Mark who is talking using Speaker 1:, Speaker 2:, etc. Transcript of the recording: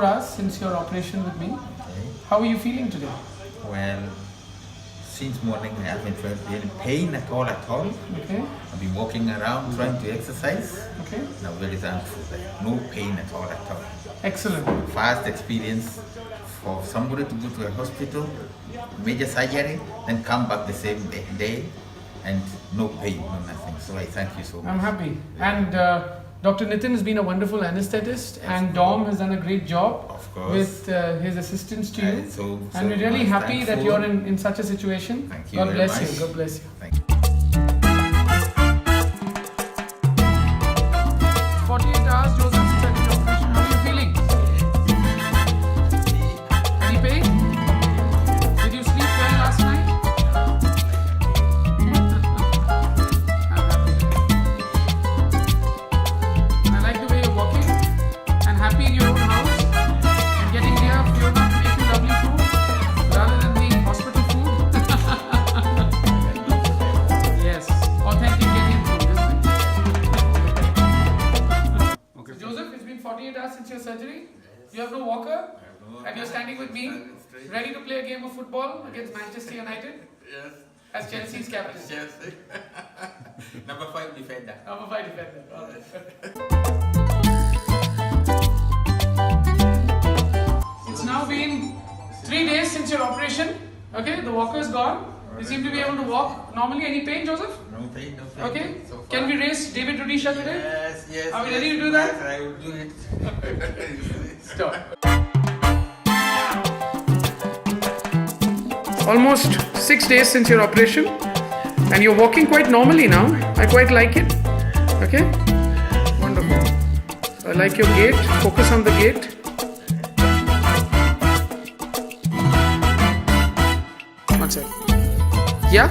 Speaker 1: 24 hours since your operation with me.
Speaker 2: Okay.
Speaker 1: How are you feeling today?
Speaker 2: Well, since morning I haven't felt any pain at all.
Speaker 1: Okay.
Speaker 2: I've been walking around trying to exercise.
Speaker 1: Okay.
Speaker 2: Now very thankful that no pain at all.
Speaker 1: Excellent.
Speaker 2: Fast experience for somebody to go to a hospital, major surgery, then come back the same day and no pain, no nothing. So I thank you so much.
Speaker 1: I'm happy. And Dr. Nitin has been a wonderful anesthetist, and Dom has done a great job
Speaker 2: Of course.
Speaker 1: with his assistance to you. And we're really
Speaker 2: much
Speaker 1: happy that
Speaker 2: thankful.
Speaker 1: you're in such a situation.
Speaker 2: Thank you
Speaker 1: God
Speaker 2: very
Speaker 1: bless
Speaker 2: much.
Speaker 1: you. God bless you.
Speaker 2: Thank you.
Speaker 1: 48 hours, Joseph, since I did the operation. How are you feeling? Any pain? Did you sleep well last night? I'm happy. I like the way you're walking and happy in your own house and getting here Fiona to make you lovely food rather than the hospital food. Yes, authentic Indian food, isn't it?
Speaker 3: Okay.
Speaker 1: So Joseph, it's been 48 hours since your surgery. You have no walker, and you're standing with me, ready to play a game of football against Manchester United
Speaker 2: Yes.
Speaker 1: as Chelsea's captain.
Speaker 2: Chelsea. Number 5 defender.
Speaker 1: Number 5 defender. Okay. It's now been 3 days since your operation. Okay, the walker is gone. You seem to be able to walk normally. Any pain, Joseph?
Speaker 2: No pain, no pain.
Speaker 1: Okay.
Speaker 2: So far.
Speaker 1: Can we race David Rudisha today?
Speaker 2: Yes, yes.
Speaker 1: Are we
Speaker 2: yes,
Speaker 1: ready to do that?
Speaker 2: yes, I will do it.
Speaker 1: Stop. Almost 6 days since your operation, and you're walking quite normally now. I quite like it. Okay? Wonderful. I like your gait. Focus on the gait. One second. Yeah?